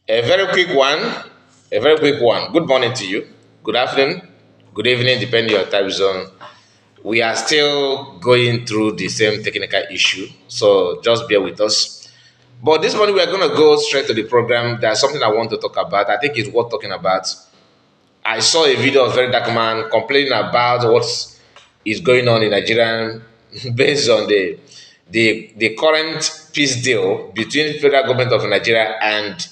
A very quick one. A very quick one. Good morning to you. Good afternoon. Good evening, depending on your time zone. We are still going through the same technical issue, so just bear with us. But this morning we are going to go straight to the program. There's something I want to talk about. I think it's worth talking about. I saw a video of a very dark man complaining about what is going on in Nigeria based on the current peace deal between federal government of Nigeria and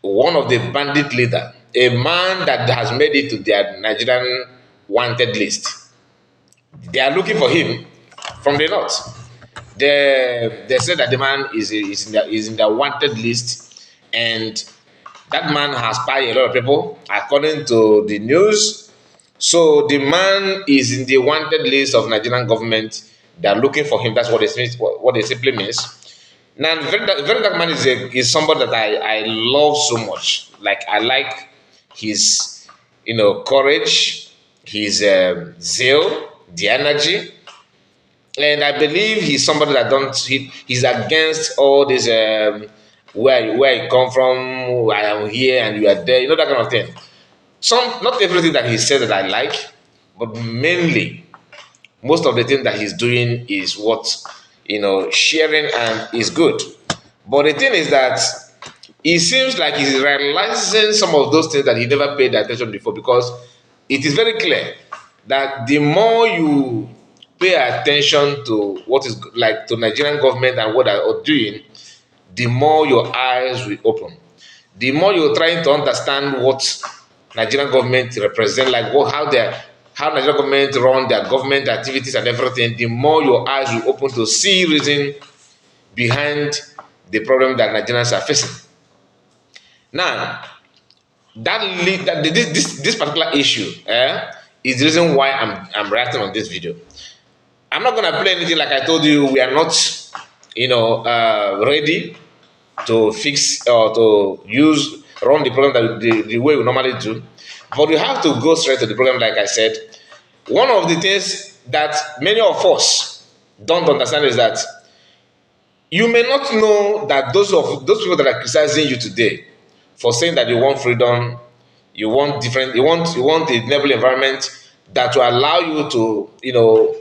one of the bandit leader, a man that has made it to their Nigerian wanted list. They are looking for him from the north. They said that the man is in the wanted list, and that man has spied a lot of people, according to the news. So the man is in the wanted list of Nigerian government. They are looking for him. That's what it means. What it simply means. Now, very dark man is somebody that I love so much. Like I like his courage, his zeal, the energy, and I believe he's somebody that he's against all this where you come from, I am here and you are there, that kind of thing. Not everything that he said that I like, but mainly most of the things that he's doing is what sharing and is good. But the thing is that it seems like he's realizing some of those things that he never paid attention before, because it is very clear that the more you pay attention to what is like to Nigerian government and what they are doing, the more your eyes will open. The more you're trying to understand what Nigerian government represent, like how Nigerian government run their government activities and everything, the more your eyes will open to see reason behind the problem that Nigerians are facing. Now, this particular issue is the reason why I'm reacting on this video. I'm not gonna play anything. Like I told you, we are not ready to fix or to run the program that the way we normally do, but we have to go straight to the program. Like I said, one of the things that many of us don't understand is that you may not know that those people that are criticizing you today for saying that you want freedom, you want the enabling environment that will allow you to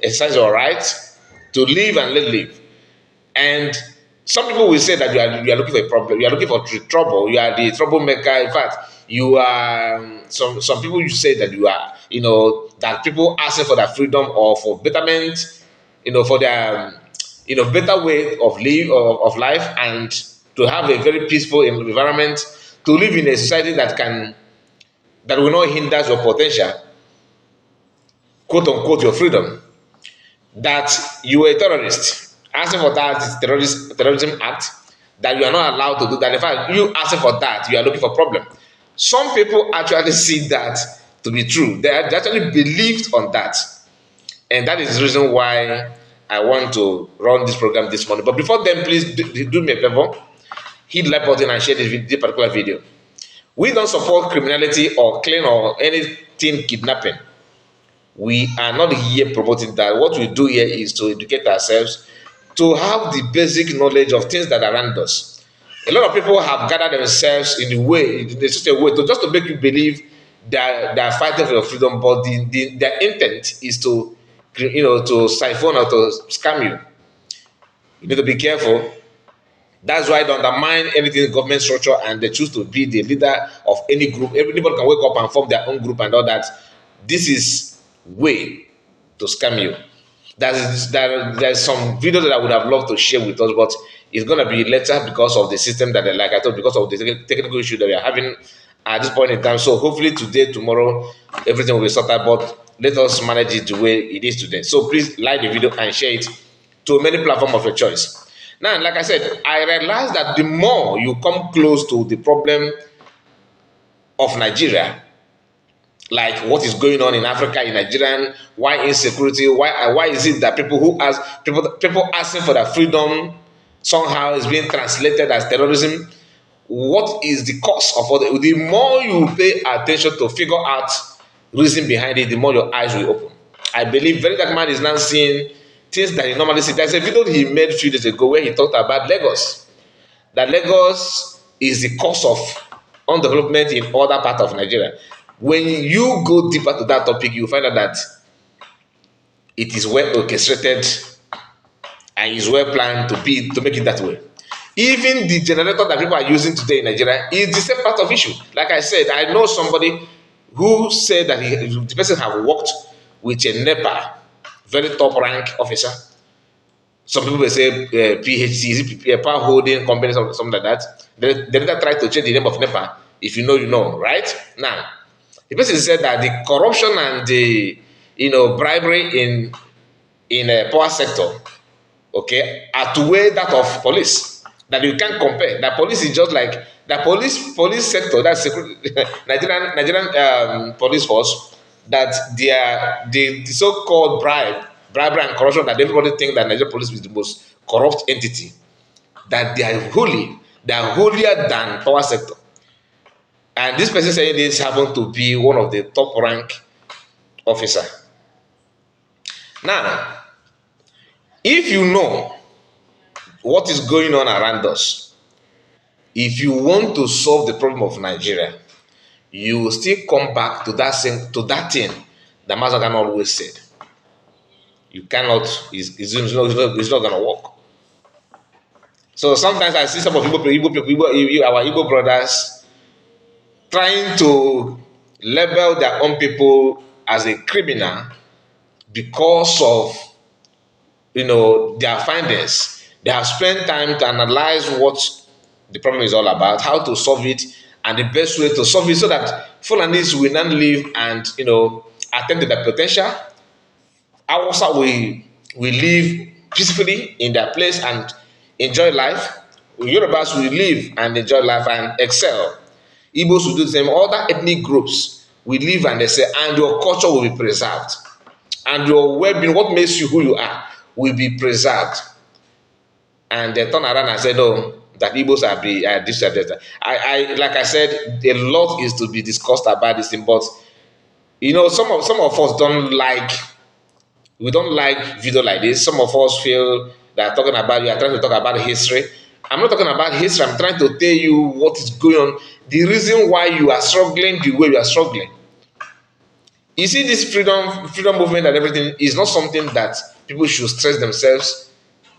exercise your rights to live and let live. And some people will say that you are looking for a problem, you are looking for trouble, you are the troublemaker. In fact, you are some people, you say that you are that people asking for their freedom or for betterment, for their better way of life, and to have a very peaceful environment, to live in a society that will not hinder your potential, quote unquote, your freedom. That you are a terrorist, asking for that is terrorism act, that you are not allowed to do that. In fact, you asking for that, you are looking for problem. Some people actually see that to be true. They actually believed on that, and that is the reason why I want to run this program this morning. But before then, please do me a favor, hit the like button and share this particular video. We don't support criminality or clan or anything kidnapping. We are not here promoting that. What we do here is to educate ourselves, to have the basic knowledge of things that are around us. A lot of people have gathered themselves in such a way just to make you believe that they are fighting for your freedom, but their intent is to siphon or to scam you. You need to be careful. That's why they undermine anything government structure, and they choose to be the leader of any group. Everybody can wake up and form their own group and all that. This is way to scam you. There's some video that I would have loved to share with us, but it's gonna be later because of the system that, like I told, because of the technical issue that we are having at this point in time. So hopefully today, tomorrow, everything will be sorted. But let us manage it the way it is today. So please like the video and share it to many platforms of your choice. Now, like I said, I realized that the more you come close to the problem of Nigeria, like what is going on in Africa, in Nigeria, why insecurity, why is it that people asking for their freedom somehow is being translated as terrorism? What is the cause of all that? The more you pay attention to figure out reason behind it, the more your eyes will open. I believe very that man is now seeing things that he normally sees. There's a video he made a few days ago where he talked about Lagos. That Lagos is the cause of undevelopment in other parts of Nigeria. When you go deeper to that topic, you find out that it is well orchestrated and is well planned to make it that way. Even the generator that people are using today in Nigeria is the same part of issue. Like I said, I know somebody who said that the person have worked with a NEPA, very top rank officer. Some people will say PHC, is it power holding company, something like that. They later try to change the name of NEPA. If you know, you know, right? Now, the person said that the corruption and the bribery in a power sector, okay, outweigh that of police. That you can't compare. The police is just like the police sector. That's Nigerian police force. That the so-called bribery and corruption, that everybody think that Nigerian police is the most corrupt entity. That they are holy. They are holier than power sector. And this person saying this happened to be one of the top rank officer. Now, if you know what is going on around us, if you want to solve the problem of Nigeria, you will still come back to that thing that Mazagan always said. You cannot, it's not going to work. So sometimes I see some of our Igbo brothers trying to label their own people as a criminal because of their findings. They have spent time to analyze what the problem is all about, how to solve it, and the best way to solve it so that Fulanis will not live and attend to their potential. Hausa will live peacefully in their place and enjoy life. Yorubas will live and enjoy life and excel. Igbos will do the same. Other ethnic groups will live and excel, and your culture will be preserved. And your well-being, what makes you who you are, will be preserved. And they turn around and say, no, that Igbos are this and that. I like I said, a lot is to be discussed about this thing, but some of us don't like. We don't like video like this. Some of us feel that you are trying to talk about history. I'm not talking about history. I'm trying to tell you what is going on. The reason why you are struggling the way you are struggling. You see, this freedom movement and everything is not something that people should stress themselves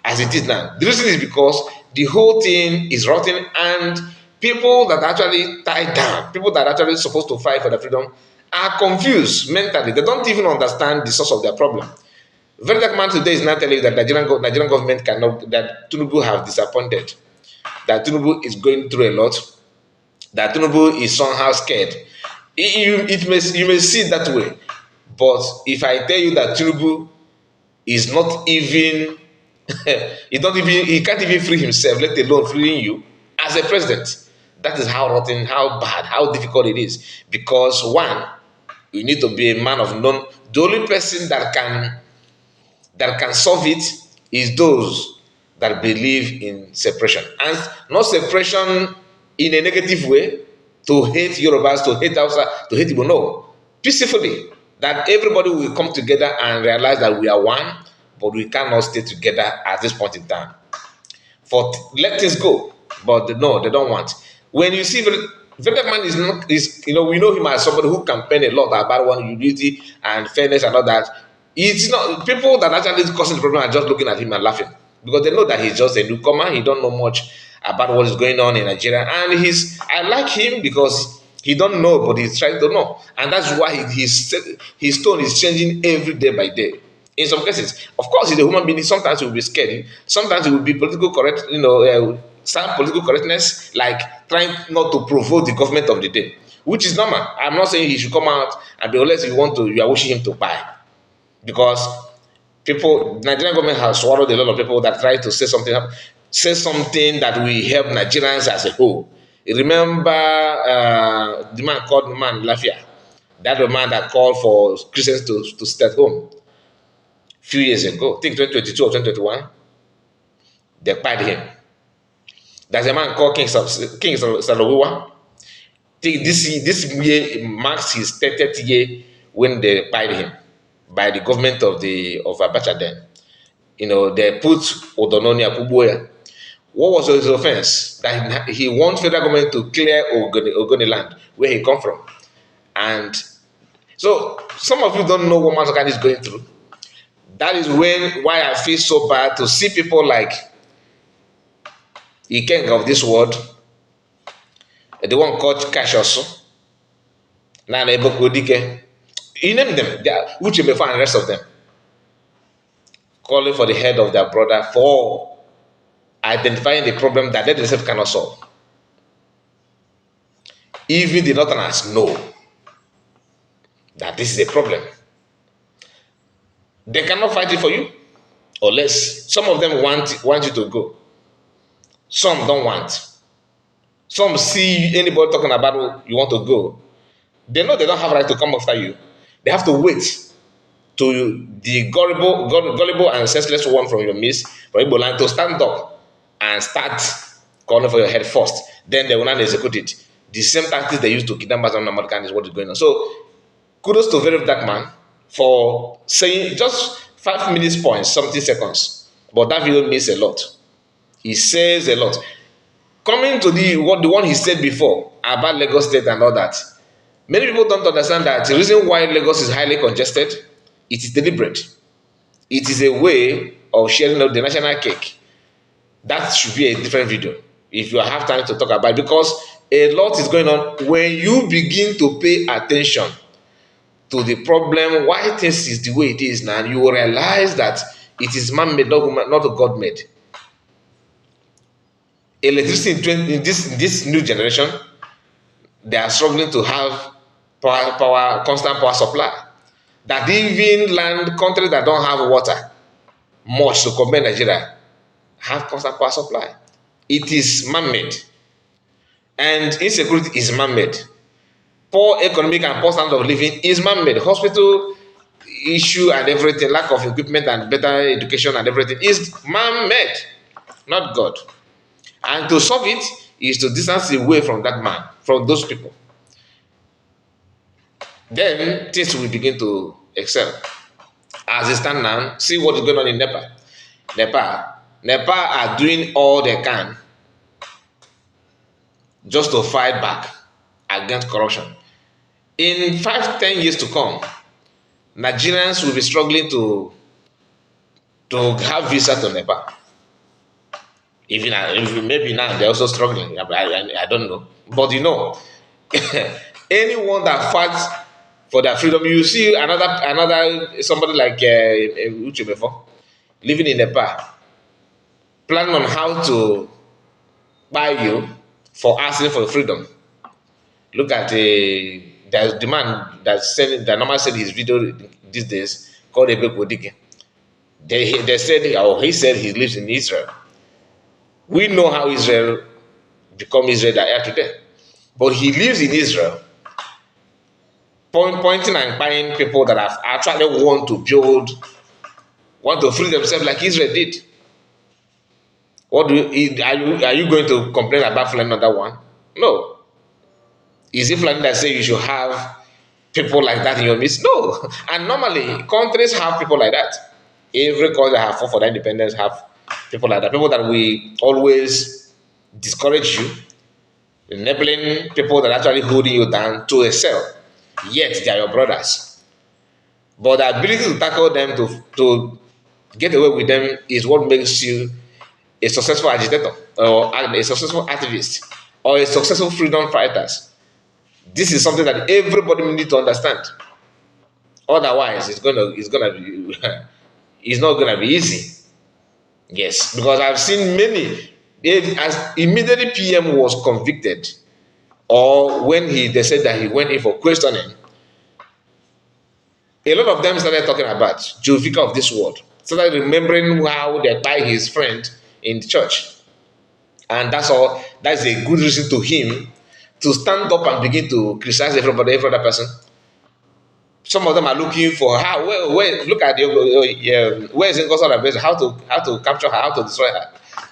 as it is now. The reason is because the whole thing is rotten, and people that actually tie down, people that are actually supposed to fight for their freedom, are confused mentally. They don't even understand the source of their problem. Very dark man today is not telling you that Nigerian government cannot, that Tinubu have disappointed, that Tinubu is going through a lot, that Tinubu is somehow scared. You may see it that way, but if I tell you that Tinubu is not even, he can't even free himself, let alone freeing you as a president. That is how rotten, how bad, how difficult it is. Because one, you need to be a man of none. The only person that can solve it is those that believe in separation, and not separation in a negative way, to hate Yorubas, to hate Hausa, to hate Igbo. No, peacefully, that everybody will come together and realize that we are one, but we cannot stay together at this point in time. Let things go, but no, they don't want. When you see Vedaman we know him as somebody who campaign a lot about one unity and fairness and all that. It's not people that actually causing the problem are just looking at him and laughing, because they know that he's just a newcomer. He don't know much about what is going on in Nigeria, and I like him because he don't know, but he's trying to know, and that's why his tone is changing every day by day. In some cases, of course, he's a human being. Sometimes he will be scared. Sometimes he will be political correct. Some political correctness, like trying not to provoke the government of the day, which is normal. I'm not saying he should come out and be, unless you are wishing him to buy, because Nigerian government has swallowed a lot of people that try to say something that will help Nigerians as a whole. You remember the man called Lafia, that the man that called for Christians to stay at home a few years ago, I think 2022 or 2021, they fired him. There's a man called King Salowiwa. This year marks his 30th year when they fired him by the government of Abacha then. They put Odononi Akubuoya. What was his offense? That he wants federal government to clear Ogoni land where he come from. And so some of you don't know what Masokan is going through. That is why I feel so bad to see people like Ikeng of this world, the one called Kashosu, Nana Ebokodike. You name them, Uchemefa and the rest of them, calling for the head of their brother for identifying the problem that they themselves cannot solve. Even the Northerners know that this is a problem. They cannot fight it for you, unless some of them want you to go. Some don't want. Some see anybody talking about you want to go. They know they don't have a right to come after you. They have to wait to the gullible and senseless one from your midst, from Igbo land, to stand up and start calling for your head first. Then they will not execute it. The same tactics they used to kidnap Mazan American is what is going on. So kudos to very dark man for saying just 5 minutes points, something seconds. But that video means a lot. He says a lot. Coming to the one he said before about Lagos State and all that, many people don't understand that the reason why Lagos is highly congested, it is deliberate. It is a way of sharing the national cake. That should be a different video if you have time to talk about it, because a lot is going on. When you begin to pay attention to the problem, why things is the way it is now, you will realize that it is man-made, not God-made. Electricity in this new generation, they are struggling to have constant power supply. That even countries that don't have water much to compare Nigeria have constant power supply. It is man-made, and insecurity is man-made. Poor economic and poor standard of living is man-made. Hospital issue and everything, lack of equipment and better education and everything is man-made, not God. And to solve it is to distance away from that man, from those people. Then things will begin to excel. As they stand now, see what is going on in Nepal. Nepal are doing all they can just to fight back against corruption. In 5-10 years to come, Nigerians will be struggling to have visa to Nepal. Even maybe now they're also struggling. I don't know. But you know, anyone that fights for their freedom, you see another somebody like Uche before, living in Nepal, planning on how to buy you for asking for freedom. Look at there's the man that normally said his video these days called Ebek. They said, or he said he lives in Israel. We know how Israel become Israel that are today. But he lives in Israel, pointing and buying people that have actually want to free themselves like Israel did. Are you going to complain about flying another one? No. Is it flying that say you should have people like that in your midst? No. And normally countries have people like that. Every country that have fought for their independence have people like that. People that we always discourage you, enabling people that are actually holding you down to excel. Yet they are your brothers. But the ability to tackle them, to get away with them, is what makes you a successful agitator, or a successful activist, or a successful freedom fighters. This is something that everybody needs to understand. Otherwise, it's not gonna be easy. Yes, because I've seen many. As immediately PM was convicted, or when they said that he went in for questioning, a lot of them started talking about Jovika of this world, started remembering how they buy his friend in the church. And that's a good reason to him to stand up and begin to criticize every other person. Some of them are looking for look at where is NGOZI, how to capture her, how to destroy her.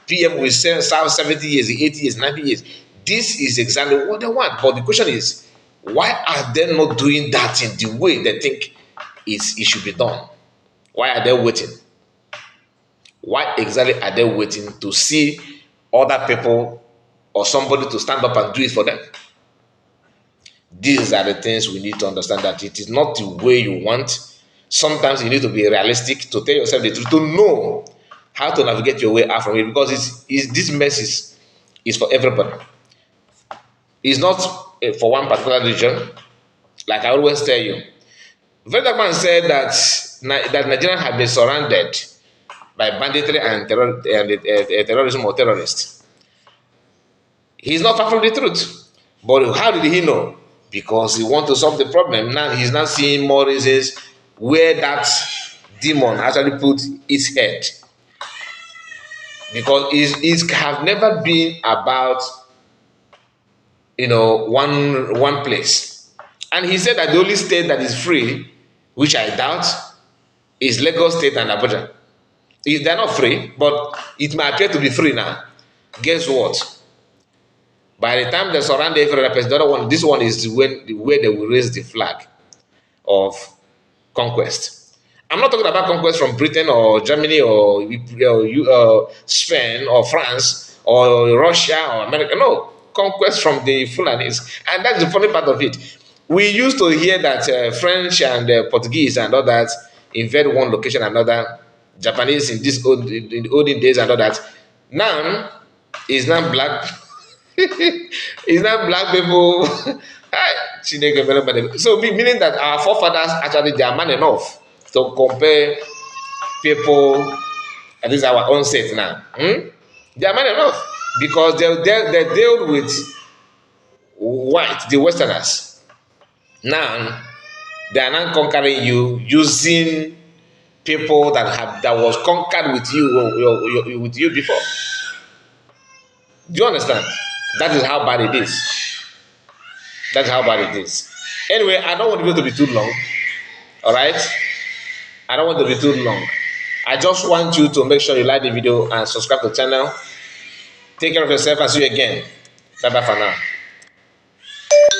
PM will serve 70 years, 80 years, 90 years. This is exactly what they want. But the question is, why are they not doing that in the way they think it should be done? Why are they waiting? Why exactly are they waiting to see other people or somebody to stand up and do it for them. These are the things we need to understand, that it is not the way you want. Sometimes you need to be realistic, to tell yourself the truth, to know how to navigate your way out from it, because this mess is for everybody. It's not for one particular region. Like I always tell you, Vedaman said that Nigeria had been surrounded by banditry and terrorism or terrorists. He's not far from the truth. But how did he know? Because he wants to solve the problem. Now he's not seeing more reasons where that demon actually put its head. Because it have never been about, one place. And he said that the only state that is free, which I doubt, is Lagos State and Abuja. If they're not free, but it might appear to be free now. Guess what? By the time they surround every other person, the other one, this one is where they will raise the flag of conquest. I'm not talking about conquest from Britain or Germany or Spain or France or Russia or America. No, conquest from the Fulanis. And that's the funny part of it. We used to hear that French and Portuguese and all that invade one location and another. Japanese in the olden days and all that. Now, it's not black. It's not black people. So meaning that our forefathers actually, they are man enough to compare people, and this is our own state now. They are man enough because they dealt with white, the Westerners. Now they are not conquering you using people that was conquered with you before. Do you understand? That is how bad it is. That's how bad it is. Anyway, I don't want the video to be too long. All right? I don't want it to be too long. I just want you to make sure you like the video and subscribe to the channel. Take care of yourself and see you again. Bye bye for now.